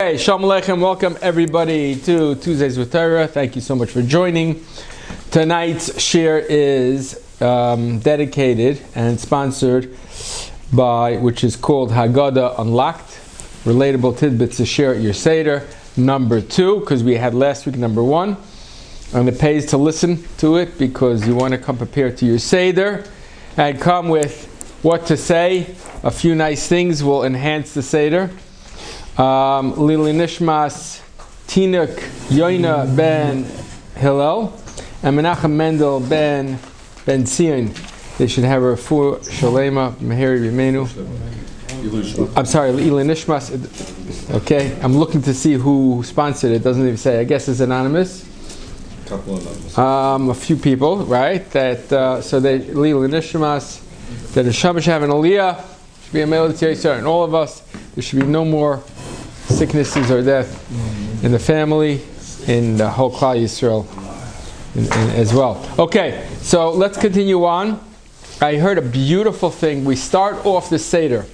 Hey, Shalom Aleichem. Welcome everybody to Tuesdays with Torah. Thank you so much for joining. Tonight's share is dedicated and sponsored by, which is called Haggadah Unlocked. Relatable Tidbits to share at your Seder, number 2, because we had last week number 1. And it pays to listen to it because you want to come prepared to your Seder and come with what to say. A few nice things will enhance the Seder. Lili Nishmas, Tinuk Yoina ben Hillel, and Menachem Mendel ben Zion. They should have a full Shalema Meheri Bimenu. I'm sorry, Lili Nishmas. Okay, I'm looking to see who sponsored it. Doesn't even say. I guess it's anonymous. A few people, right? That so they Lili Nishmas. That a Shabbat should have an Aliyah. Should be a military start, and all of us. There should be no more sicknesses or death in the family, in the whole Klal Yisrael as well. Okay, so let's continue on. I heard a beautiful thing. We start off the Seder.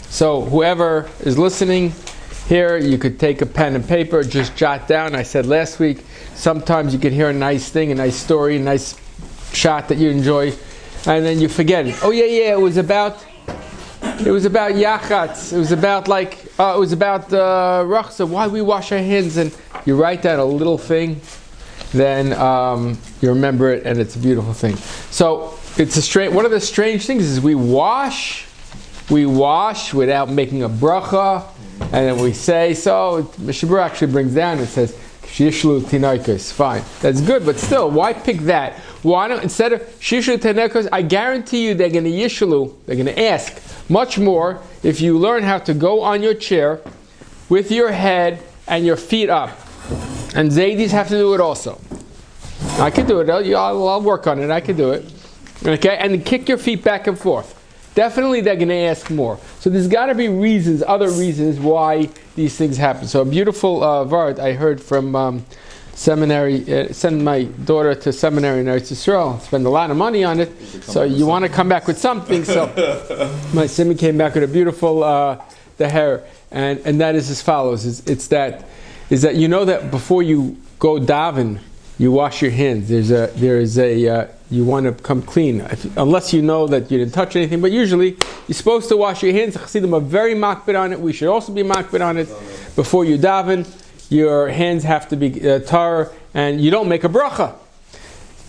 So whoever is listening here, you could take a pen and paper, just jot down. I said last week, sometimes you can hear a nice thing, a nice story, a nice shot that you enjoy, and then you forget it. Oh yeah, it was about yachatz. It was about rachza. Why we wash our hands, and you write down a little thing, then you remember it, and it's a beautiful thing. So it's one of the strange things is we wash without making a bracha, and then we say so. Mishabur actually brings down and says shishlu tinaikos. Fine, that's good, but still, why pick that? Why don't instead of shishlu tinaikos? I guarantee you they're going to yishlu. They're going to ask much more if you learn how to go on your chair with your head and your feet up. And Zaydis have to do it also. I can do it. I'll work on it. I can do it. Okay? And kick your feet back and forth. Definitely they're going to ask more. So there's got to be other reasons why these things happen. So a beautiful vart I heard from seminary, send my daughter to seminary in Eretz Yisrael, spend a lot of money on it, so you want to come back with something. So my simi came back with a beautiful the hair, and that is as follows: is that you know that before you go daven, you wash your hands. There is a you want to come clean, unless you know that you didn't touch anything. But usually you're supposed to wash your hands. The Chassidim are very makbid on it. We should also be makbid on it before you daven. Your hands have to be tar, and you don't make a bracha.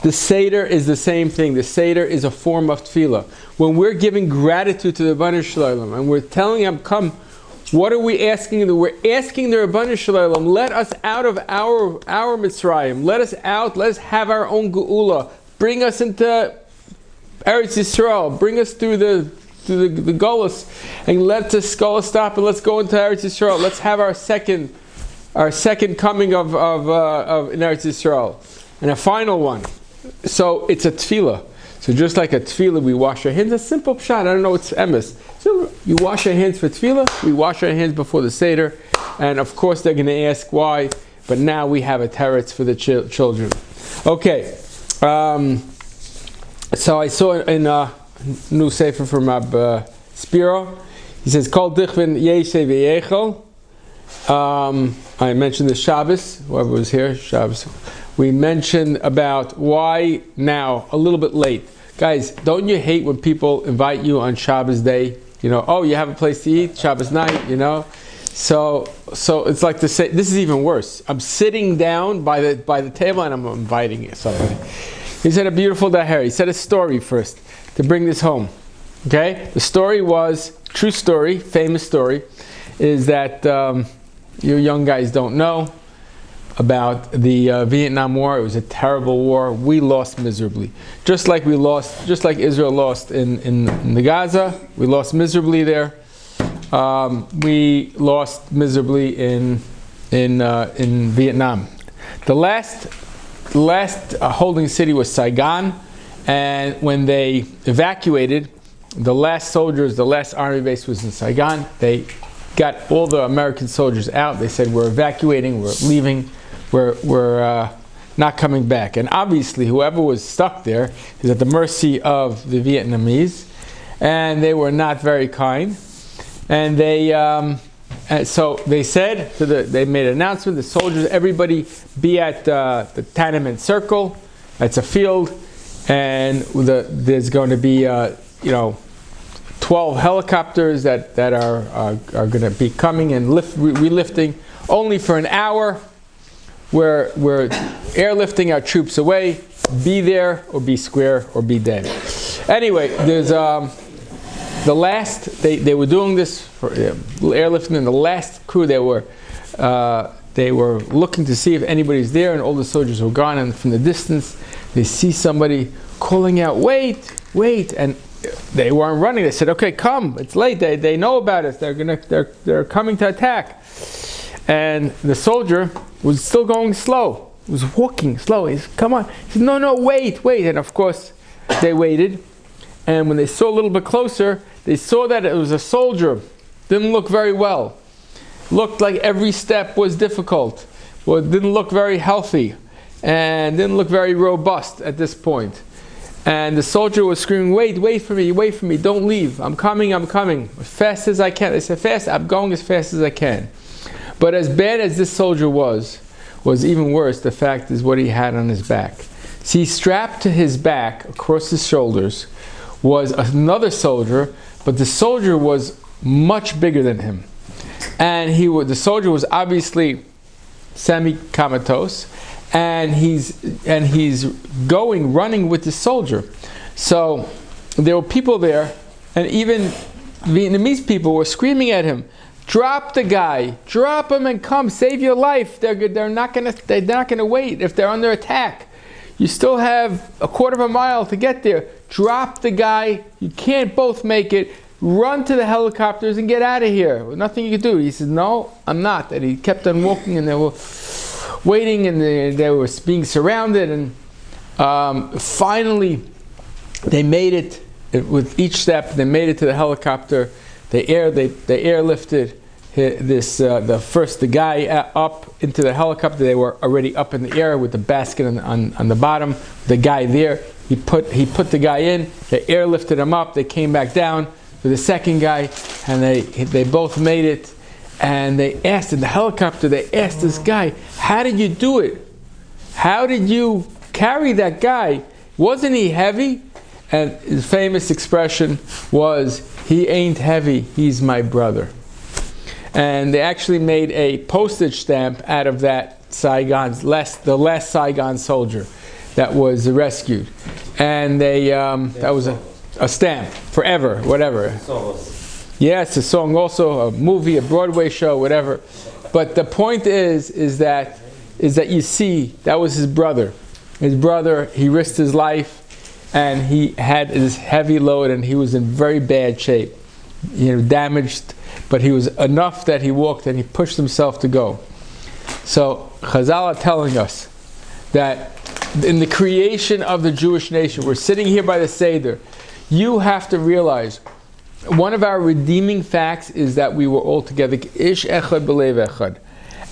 The Seder is the same thing. The Seder is a form of tefillah. When we're giving gratitude to the Rebbeinu Shalom, and we're telling them, come, what are we asking them? We're asking the Rebbeinu Shalom, let us out of our Mitzrayim. Let us out. Let us have our own geula. Bring us into Eretz Yisrael. Bring us through the Golus, and let the Golus stop, and let's go into Eretz Yisrael. Let's have our second coming of in Eretz Yisrael. And a final one. So it's a tefillah. So just like a tefillah, we wash our hands. A simple pshat. I don't know, it's emes. So you wash your hands for tefillah. We wash our hands before the Seder. And of course they're going to ask why. But now we have a teretz for the children. Okay. So I saw in a new sefer from Rabbi Spiro. He says, Kol dichvin yeshe v'yechel. I mentioned the Shabbos, whoever was here, Shabbos. We mentioned about why now, a little bit late. Guys, don't you hate when people invite you on Shabbos day? You know, oh, you have a place to eat, Shabbos night, you know? So it's like to say, this is even worse. I'm sitting down by the table and I'm inviting somebody. He said a beautiful daher. He said a story first to bring this home. Okay? The story was, true story, famous story, is that you young guys don't know about the Vietnam War. It was a terrible war. We lost miserably. Just like Israel lost in the Gaza, we lost miserably there. We lost miserably in Vietnam. The last holding city was Saigon, and when they evacuated, the last army base was in Saigon. They got all the American soldiers out. They said, we're evacuating, we're leaving, we're not coming back. And obviously, whoever was stuck there is at the mercy of the Vietnamese, and they were not very kind. And they so they said they made an announcement. The soldiers, everybody, be at the Tenement Circle. It's a field, and there's going to be 12 helicopters that are going to be coming and relifting only for an hour. We're airlifting our troops away. Be there or be square or be dead. Anyway, there's the last they were doing this for airlifting, and the last crew they were looking to see if anybody's there, and all the soldiers were gone. And from the distance, they see somebody calling out, "Wait, wait!" And they weren't running. They said, "Okay, come. It's late. They know about us. They're coming to attack." And the soldier was still going slow. He was walking slow. He said, "Come on." He said, "No, wait." And of course, they waited. And when they saw a little bit closer, they saw that it was a soldier. Didn't look very well. Looked like every step was difficult. Well, it didn't look very healthy. And didn't look very robust at this point. And the soldier was screaming, wait for me, don't leave. I'm coming, as fast as I can. They said, fast, I'm going as fast as I can. But as bad as this soldier was even worse. The fact is what he had on his back. See, strapped to his back, across his shoulders, was another soldier, but the soldier was much bigger than him. And the soldier was obviously semi-comatose, and he's running with the soldier. So there were people there, and even Vietnamese people were screaming at him, "Drop the guy, drop him and come, save your life. They're not gonna wait if they're under attack. You still have a quarter of a mile to get there. Drop the guy. You can't both make it. Run to the helicopters and get out of here. Nothing you can do." He said, "No, I'm not." And he kept on walking, and they were waiting, and they were being surrounded. And finally, they made it. With each step, they made it to the helicopter. They airlifted the guy up into the helicopter. They were already up in the air with the basket on the bottom. The guy there, he put the guy in. They airlifted him up. They came back down for the second guy, and they both made it. And they asked in the helicopter, they asked this guy, "How did you do it? How did you carry that guy? Wasn't he heavy?" And his famous expression was, "He ain't heavy, he's my brother." And they actually made a postage stamp out of that the last Saigon soldier that was rescued. And that was a stamp, forever, whatever. Yeah, it's a song also, a movie, a Broadway show, whatever. But the point is that you see, that was his brother. His brother, he risked his life, and he had this heavy load, and he was in very bad shape. Damaged, but he was enough that he walked and he pushed himself to go. So Chazal are telling us that in the creation of the Jewish nation, we're sitting here by the Seder. You have to realize, one of our redeeming facts is that we were all together. Ish echad b'lev echad.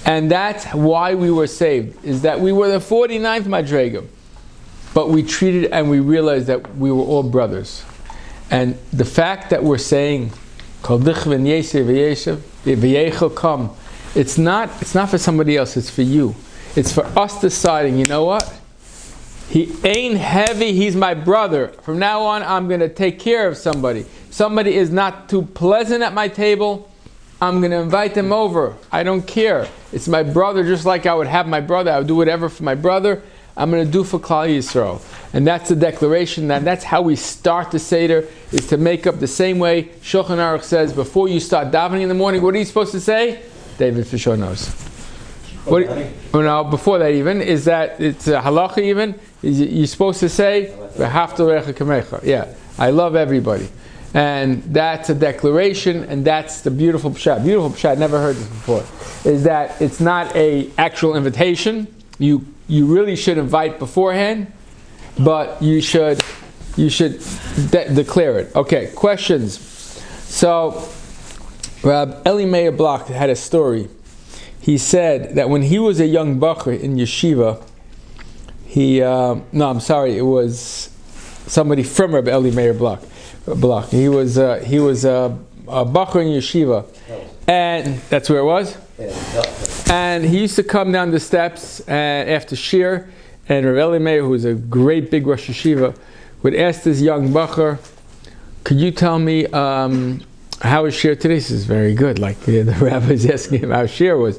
And that's why we were saved, is that we were the 49th Madrega. But we treated and we realized that we were all brothers. And the fact that we're saying, it's not for somebody else, it's for you. It's for us deciding, you know what? He ain't heavy, he's my brother. From now on, I'm going to take care of somebody. Somebody is not too pleasant at my table, I'm going to invite them over. I don't care. It's my brother, just like I would have my brother. I would do whatever for my brother. I'm going to do for Klal Yisrael. And that's the declaration, that's how we start the Seder, is to make up the same way Shulchan Aruch says, before you start davening in the morning, what are you supposed to say? David for sure knows. Before that even, is that it's a halacha even, you're supposed to say, yeah, I love everybody. And that's a declaration, and that's the beautiful pshat. Beautiful pshat, never heard this before, is that it's not an actual invitation. You really should invite beforehand, but you should declare it. Okay, questions. So, Rabbi Meyer Bodner had a story. He said that when he was a young bacher in yeshiva, it was somebody from Rabbi Meyer Bodner. He was bacher in yeshiva, and that's where it was. And he used to come down the steps after shir, and Rabbi Meyer, who was a great big Rosh Yeshiva, would ask this young bacher, "Could you tell me how is shir today?" He says, "Very good." Like the rabbi's asking him how shir was.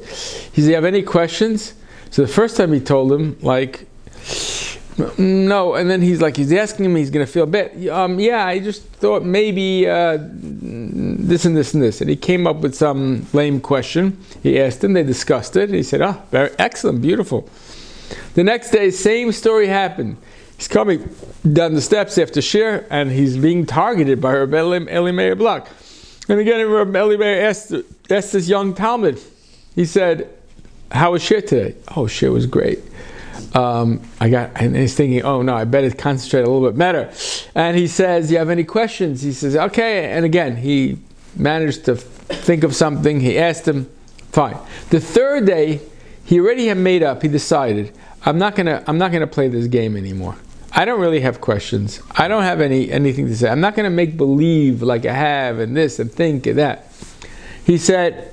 He said, "You have any questions?" So the first time he told him, like, no, and then he's asking him, he's going to feel bad. Yeah, I just thought maybe this and this and this. And he came up with some lame question. He asked him, they discussed it. He said, very excellent, beautiful. The next day, same story happened. He's coming down the steps after shir, and he's being targeted by Rabbi Meyer Bodner. And again, Rabbi Meyer asked this young Talmud. He said, "How was shir today?" "Oh, shir was great." And he's thinking, "Oh no, I better concentrate a little bit better." And he says, "Do you have any questions?" He says, "Okay." And again, he managed to think of something. He asked him, fine. The third day, he already had made up. He decided, I'm not gonna play this game anymore. I don't really have questions. I don't have anything to say. I'm not gonna make believe like I have and this and think and that. He said,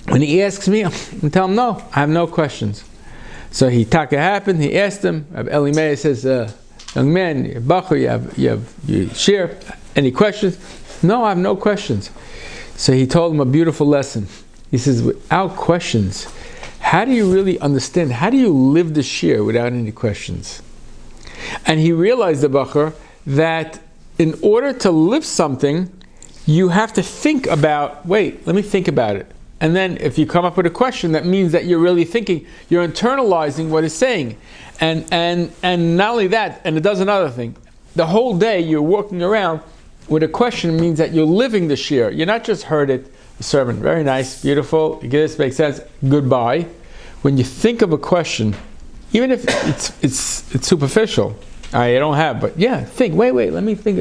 when he asks me, I tell him, no, I have no questions. So taka happened. He asked him. Eli Meir says, "Young man, you're bacher, you share. Any questions?" "No, I have no questions." So he told him a beautiful lesson. He says, "Without questions, how do you really understand? How do you live the shir without any questions?" And he realized, the bacher, that in order to live something, you have to think about. Wait, let me think about it. And then if you come up with a question, that means that you're really thinking, you're internalizing what it's saying. And not only that, and it does another thing. The whole day you're walking around with a question means that you're living the shir. You're not just heard it, the sermon, very nice, beautiful, this makes sense, goodbye. When you think of a question, even if it's superficial, I don't have, but yeah, think, wait, let me think.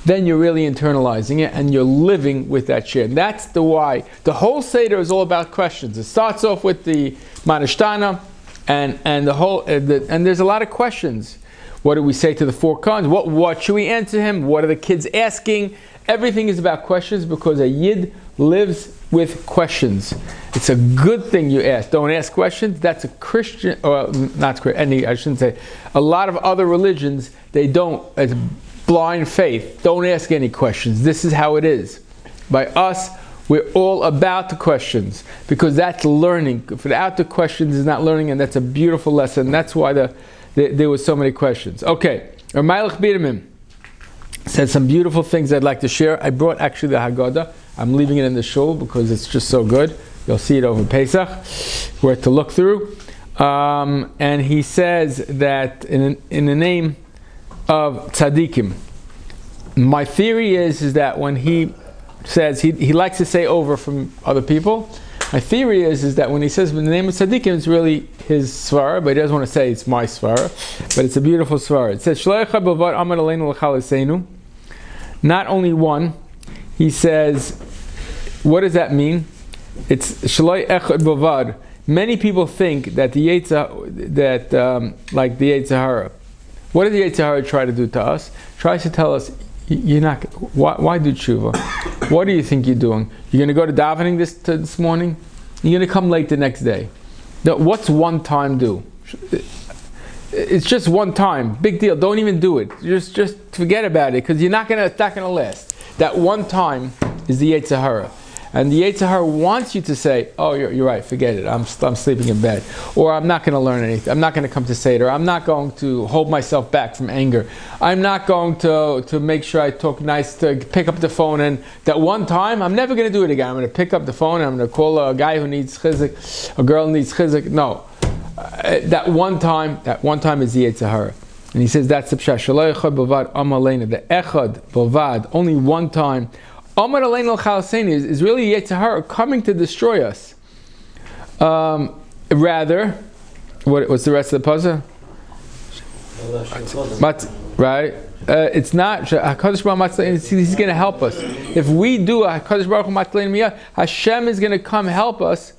Then you're really internalizing it and you're living with that shir. That's the why. The whole Seder is all about questions. It starts off with the Manishtana and the whole, and there's a lot of questions. What do we say to the four cons? What should we answer him? What are the kids asking? Everything is about questions because a Yid lives with questions. It's a good thing you ask. Don't ask questions. That's a Christian, or not any, I shouldn't say. A lot of other religions, they don't. It's blind faith. Don't ask any questions. This is how it is. By us, we're all about the questions because that's learning. Without the questions is not learning, and that's a beautiful lesson. That's why there were so many questions. Okay, Ramaylich Bidamim said some beautiful things I'd like to share. I brought actually the Haggadah. I'm leaving it in the shul because it's just so good. You'll see it over Pesach, where to look through. And he says that in the name of tzaddikim, my theory is that when he says, he likes to say over from other people, my theory is that when he says in the name of tzaddikim, it's really his svara, but he doesn't want to say it's my svara, but it's a beautiful svara. It says, Shlecha b'vad amar aleinu l'chalisenu. Not only one, he says, what does that mean? It's Shloi Echad Bavad. Many people think that the like the Yetzer Hara. What does the Yetzer Hara try to do to us? Tries to tell us, you're not. Why do tshuva? What do you think you're doing? You're going to go to davening this morning? You're going to come late the next day. What's one time do? It's just one time. Big deal. Don't even do it. Just forget about it because it's not going to last. That one time is the Yetzer Hara. And the Yetzer Hara wants you to say, oh, you're right, forget it, I'm sleeping in bed. Or I'm not going to learn anything, I'm not going to come to Seder, I'm not going to hold myself back from anger, I'm not going to make sure I talk nice, to pick up the phone, and that one time, I'm never going to do it again. I'm going to pick up the phone, and I'm going to call a guy who needs chizik, a girl who needs chizik. No. That one time is the Yetzer Hara. And he says that's the pshat. Shaloi echad bavad amar aleinu. The echad bavad, only one time. Amar aleinu l'chalisenu is really Yetzer Hara coming to destroy us. Rather, what's the rest of the puzzle? Right? It's not. Hakadosh Baruch Hu, he's going to help us. If we do Hakadosh Baruch Hu matleinu miyah, Hashem is going to come help us.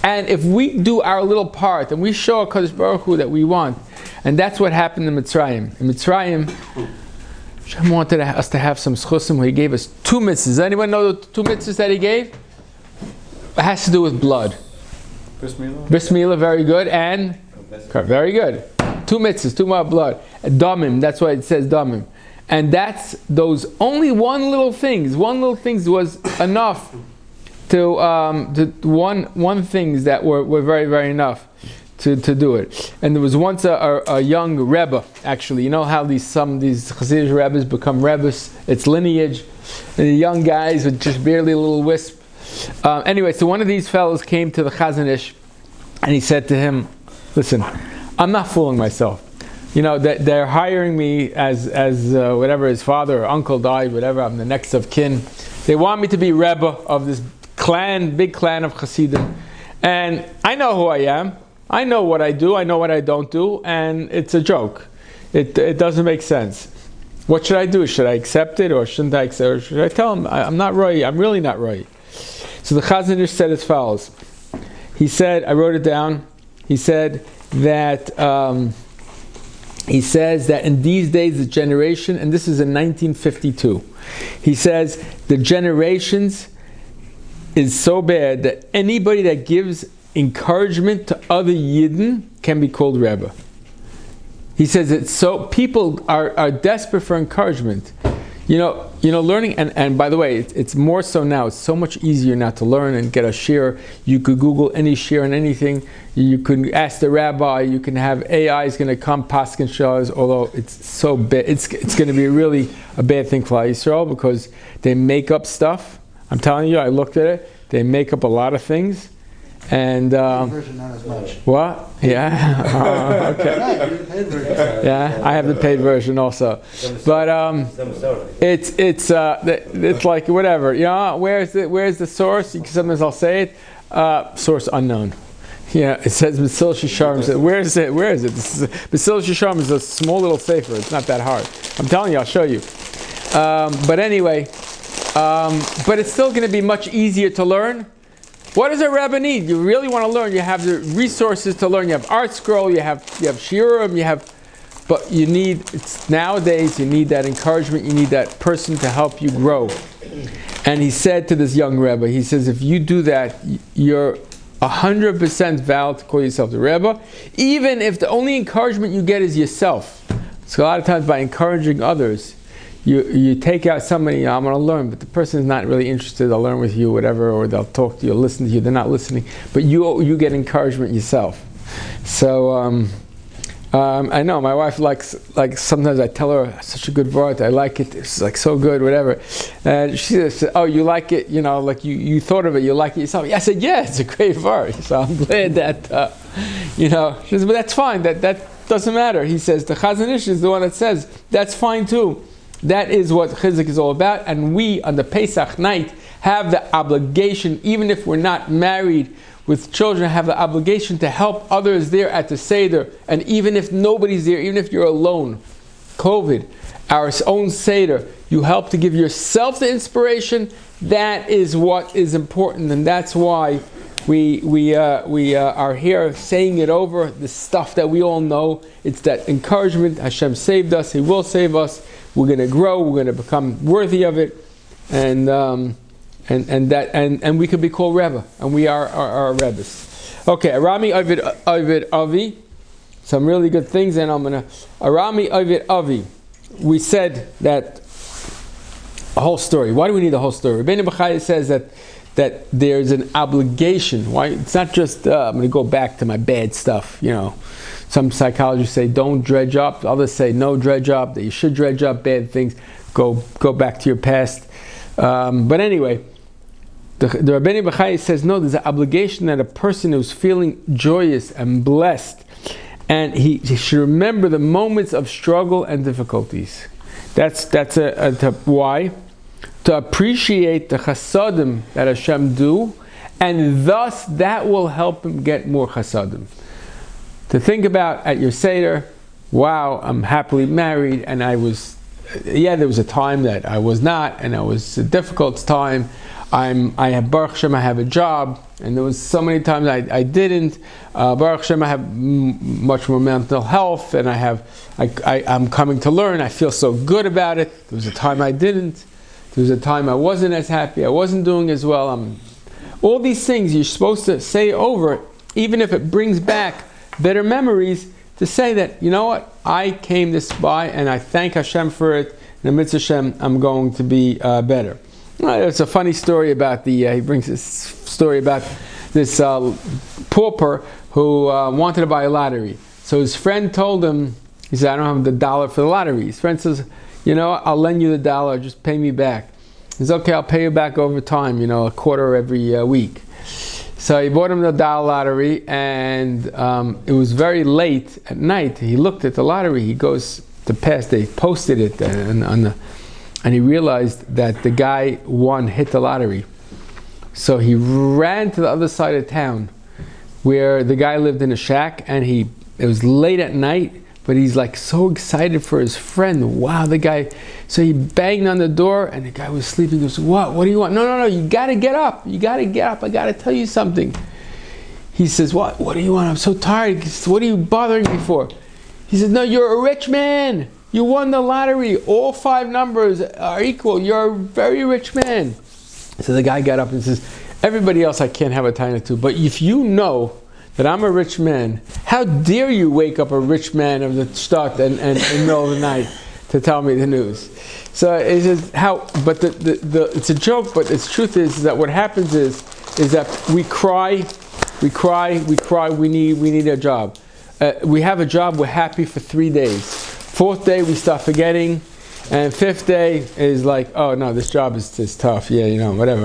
And if we do our little part and we show HaKadosh Baruch Hu that we want, and that's what happened in Mitzrayim. In Mitzrayim, Hashem wanted us to have some schusim where He gave us 2 mitzvahs. Does anyone know the 2 mitzvahs that He gave? It has to do with blood. Bris Milah? Bris Milah, very good, and very good. 2 mitzvahs, 2 more blood. Damim, that's why it says damim. And that's those only one little things was enough to one things that were very, very enough to do it. And there was once a young Rebbe, actually. You know how some of these Hasidic Rebbes become Rebbes? It's lineage. And the young guys with just barely a little wisp. Anyway, so one of these fellows came to the Chazon Ish and he said to him, listen, I'm not fooling myself. You know, they're hiring me as whatever his father or uncle died, whatever, I'm the next of kin. They want me to be Rebbe of this big clan of Hasidim. And I know who I am. I know what I do. I know what I don't do. And it's a joke. It doesn't make sense. What should I do? Should I accept it or shouldn't I accept it? Or should I tell him, I'm not right. I'm really not right. So the Chazon Ish said as follows. He said, I wrote it down. He said that he says that in these days the generation, and this is in 1952, he says the generations is so bad that anybody that gives encouragement to other Yidden can be called Rebbe. He says it's so people are desperate for encouragement. You know, learning, and by the way, it's more so now. It's so much easier now to learn and get a shir. You could Google any shir and anything. You can ask the rabbi. You can have AI is going to come paskin shahs. Although it's so bad, it's going to be really a bad thing for Yisrael because they make up stuff. I'm telling you, I looked at it. They make up a lot of things. And version, not as much. What? Yeah. Okay. Yeah, I have the paid version also. But it's like whatever. Where's the source? Sometimes I'll say it. Source unknown. Yeah, it says Basil Shisharm. Where is it? Basil Shisharm is a small little sefer. It's not that hard. I'm telling you, I'll show you. But anyway, but it's still going to be much easier to learn. What does a Rebbe need? You really want to learn. You have the resources to learn. You have Art Scroll. You have Shiurim. But you need. Nowadays you need that encouragement. You need that person to help you grow. And he said to this young Rebbe, he says, if you do that, you're 100% valid to call yourself the Rebbe, even if the only encouragement you get is yourself. So a lot of times by encouraging others, you take out somebody, I'm going to learn, but the person is not really interested. They'll learn with you, whatever, or they'll talk to you, listen to you. They're not listening, but you get encouragement yourself. So I know my wife likes, like sometimes I tell her such a good word, I like it. It's like so good, whatever. And she says, "Oh, you like it? Like you thought of it. You like it yourself." I said, "Yeah, it's a great word." So I'm glad that She says, "But that's fine. That doesn't matter." He says the Chazon Ish is the one that says that's fine too. That is what Chizuk is all about, and we on the Pesach night have the obligation, even if we're not married with children, have the obligation to help others there at the Seder, and even if nobody's there, even if you're alone, COVID, our own Seder, you help to give yourself the inspiration. That is what is important, and that's why we are here saying it over, the stuff that we all know. It's that encouragement. Hashem saved us. He will save us. We're going to grow. We're going to become worthy of it, and we could be called Rebbe, and we are Rebbes. Okay, Arami Ovid Avi, some really good things, and I'm going to Arami Ovid Avi. We said that a whole story. Why do we need the whole story? Rabbi Meyer Bodner says that there's an obligation. Why? It's not just I'm going to go back to my bad stuff. Some psychologists say don't dredge up. Others say no dredge up. That you should dredge up bad things. Go back to your past. But anyway, the Rabbi Meyer Bodner says no. There's an obligation that a person who's feeling joyous and blessed, and he should remember the moments of struggle and difficulties. That's why. To appreciate the chasadim that Hashem do, and thus that will help him get more chasadim. To think about at your Seder, wow, I'm happily married, and there was a time that I was not, and it was a difficult time. I have Baruch Hashem, I have a job, and there was so many times I didn't. Baruch Hashem, I have much more mental health, and I'm coming to learn. I feel so good about it. There was a time I didn't. There was a time I wasn't as happy. I wasn't doing as well. All these things you're supposed to say over, even if it brings back better memories, to say that, you know what, I came this by, and I thank Hashem for it. And Mitzvah Hashem, I'm going to be better. It's a funny story about he brings this story about this pauper who wanted to buy a lottery. So his friend told him, he said, I don't have the dollar for the lottery. His friend says, you know what, I'll lend you the dollar, just pay me back. He says, okay, I'll pay you back over time, a quarter every week. So he bought him the dollar lottery, and it was very late at night. He looked at the lottery, he goes to pass, they posted it and he realized that the guy hit the lottery. So he ran to the other side of town where the guy lived in a shack, and it was late at night, but he's like so excited for his friend. Wow, the guy. So he banged on the door, and the guy was sleeping. He goes, what do you want? No, you gotta get up. You gotta get up. I gotta tell you something. He says, what do you want? I'm so tired. He says, what are you bothering me for? He says, no, you're a rich man. You won the lottery. All 5 numbers are equal. You're a very rich man. So the guy got up and says, everybody else I can't have a taina to, but if you know that I'm a rich man, how dare you wake up a rich man of the start and in the middle of the night to tell me the news? So he says, but it's a joke, but the truth is that what happens is that we cry, we need a job. We have a job, we're happy for 3 days. 4th day we start forgetting, and 5th day is like, oh no, this job is tough. Yeah, whatever.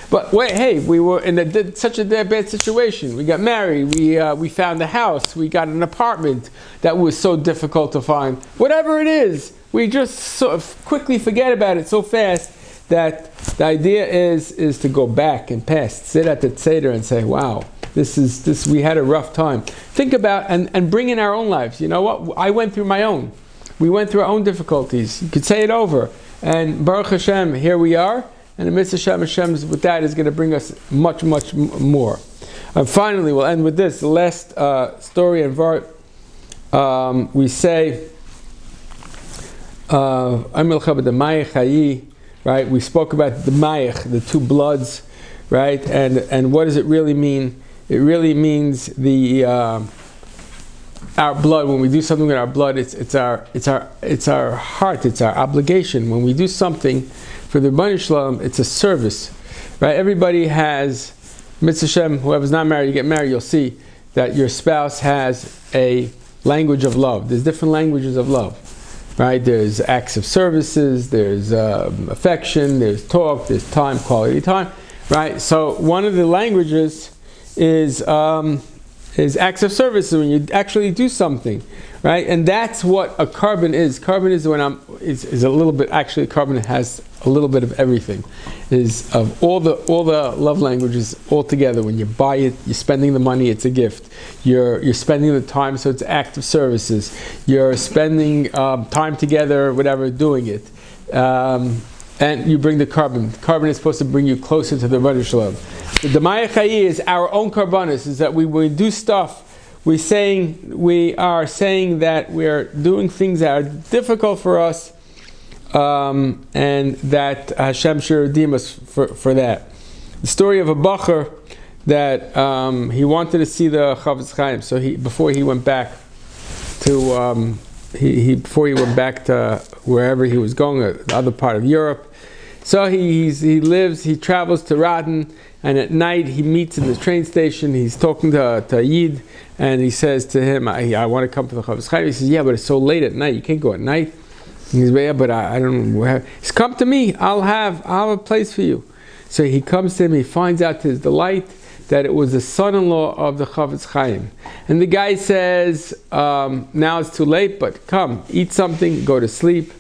But wait, hey, we were in such a bad situation. We got married. We found a house. We got an apartment that was so difficult to find. Whatever it is, we just sort of quickly forget about it so fast that the idea is to go back and past, sit at the Seder and say, wow, this we had a rough time. Think about and bring in our own lives. You know what? I went through my own. We went through our own difficulties. You could say it over. And Baruch Hashem, here we are. And the Mitzvah Hashem with that is going to bring us much, much more. And finally, we'll end with this. The last story and vart. We say, right? We spoke about the mayach, the 2 bloods, right? And what does it really mean? It really means our blood. When we do something with our blood, it's our heart, it's our obligation. When we do something for the Rebbeinu Shalom, it's a service, right? Everybody has Mitzvah Shem. Whoever's not married, you get married, you'll see that your spouse has a language of love. There's different languages of love, right? There's acts of services, there's affection, there's talk, there's time, quality time, right? So one of the languages is acts of service, when you actually do something, right? And that's what a carbon is. Carbon is is a little bit, actually carbon has a little bit of everything. Is of all the love languages all together. When you buy it, you're spending the money, it's a gift. You're spending the time, so it's act of services. You're spending time together, whatever, doing it. And you bring the carbon. Carbon is supposed to bring you closer to the Rebbeinu Shalom. The Maya Chayi is our own karbanis, is that when we do stuff, we are saying that we're doing things that are difficult for us, and that Hashem should redeem us for that. The story of a bacher that he wanted to see the Chavetz Chaim, so before he went back to wherever he was going, the other part of Europe. So he travels to Radin, and at night he meets in the train station. He's talking to Yid, and he says to him, I want to come to the Chavetz Chaim. He says, yeah, but it's so late at night, you can't go at night. He says, yeah, but I don't know. He says, come to me, I'll have a place for you. So he comes to him, he finds out to his delight that it was the son-in-law of the Chavetz Chaim. And the guy says, now it's too late, but come, eat something, go to sleep,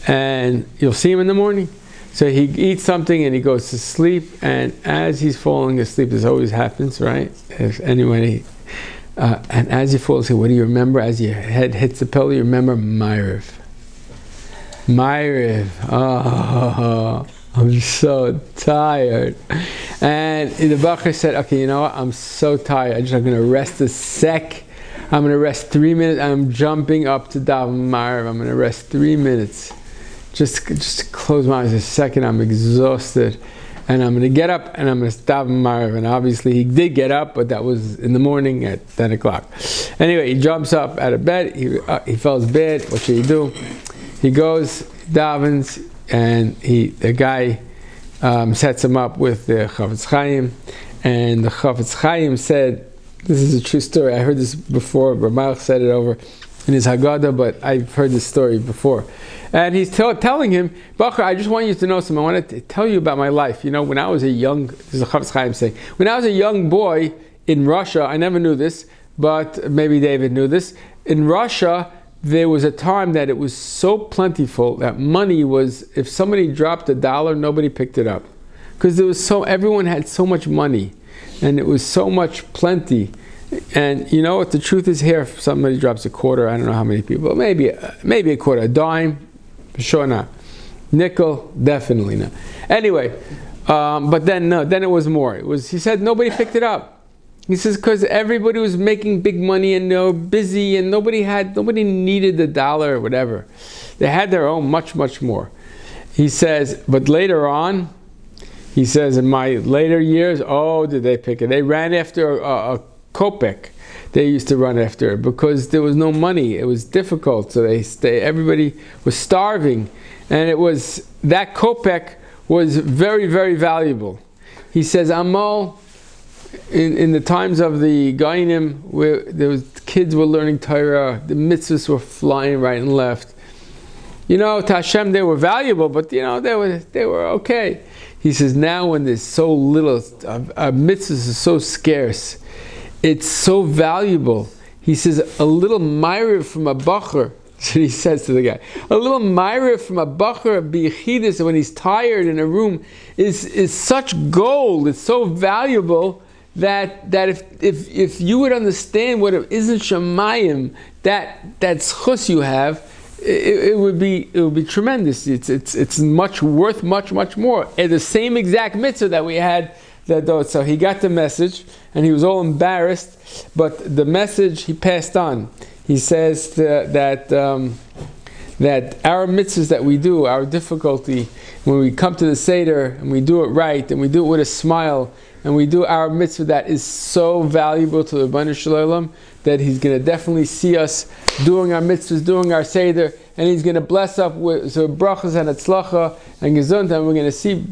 and you'll see him in the morning. So he eats something and he goes to sleep, and as he's falling asleep, this always happens, right? If anybody, and as you fall asleep, what do you remember? As your head hits the pillow, you remember Ma'ariv. I'm so tired. And the Bacher said, okay, you know what? I'm so tired. I'm going to rest a sec. I'm going to rest 3 minutes. I'm jumping up to Daven Ma'ariv. I'm going to rest 3 minutes. Just close my eyes a second. I'm exhausted. And I'm going to get up and I'm going to Daven Ma'ariv. And obviously he did get up, but that was in the morning at 10 o'clock. Anyway, he jumps up out of bed. He feels bad. What should he do? He goes, davens, and the guy sets him up with the Chafetz Chaim. And the Chafetz Chaim said, this is a true story. I heard this before. Rabbi Meyer said it over in his Haggadah, but I've heard this story before. And he's telling him, Bacher, I just want you to know something. I want to tell you about my life. You know, when I was a young, this is a Chafetz Chaim saying, when I was a young boy in Russia, I never knew this, but maybe David knew this. In Russia, there was a time that it was so plentiful that money was, if somebody dropped $1, nobody picked it up. Because there was everyone had so much money. And it was so much plenty. And you know what the truth is here? If somebody drops a quarter, I don't know how many people, maybe a quarter, a dime, for sure not. Nickel, definitely not. Anyway, but then it was more. He said nobody picked it up. He says because everybody was making big money and they were busy and nobody needed the dollar or whatever. They had their own much, much more. He says, but later on, he says, in my later years, did they pick it? They ran after a kopek. They used to run after it because there was no money. It was difficult. So everybody was starving. And that kopek was very, very valuable. He says, Amal, in the times of the Gainim, where kids were learning Torah, the mitzvahs were flying right and left. You know, to Hashem, they were valuable, but you know, they were okay. He says, now when there's so little, mitzvahs is so scarce, it's so valuable. He says, a little ma'ariv from a bacher, that's what he says to the guy, a little ma'ariv from a bacher of biyechidus, when he's tired in a room, is such gold, it's so valuable, that if you would understand what it isn't Shemayim, that schus you have, it would be tremendous. It's much worth much more. And the same exact mitzvah that we had so he got the message and he was all embarrassed, but the message he passed on. He says that our mitzvahs that we do, our difficulty when we come to the Seder and we do it right and we do it with a smile and we do our mitzvah that is so valuable to the Rebbeinu Shalom, that He's going to definitely see us doing our mitzvahs, doing our Seder, and He's going to bless us with brachas and atzlacha and gesund, and we're going to see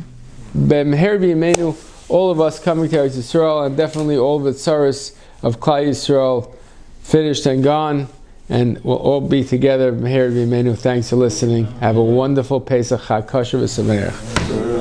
Meher B'Yameinu, all of us coming to Eretz Yisrael, and definitely all of the tzaras of Klal Yisrael finished and gone, and we'll all be together. Meher B'Yameinu. Thanks for listening. Have a wonderful Pesach Chag Kosher v'Sameach.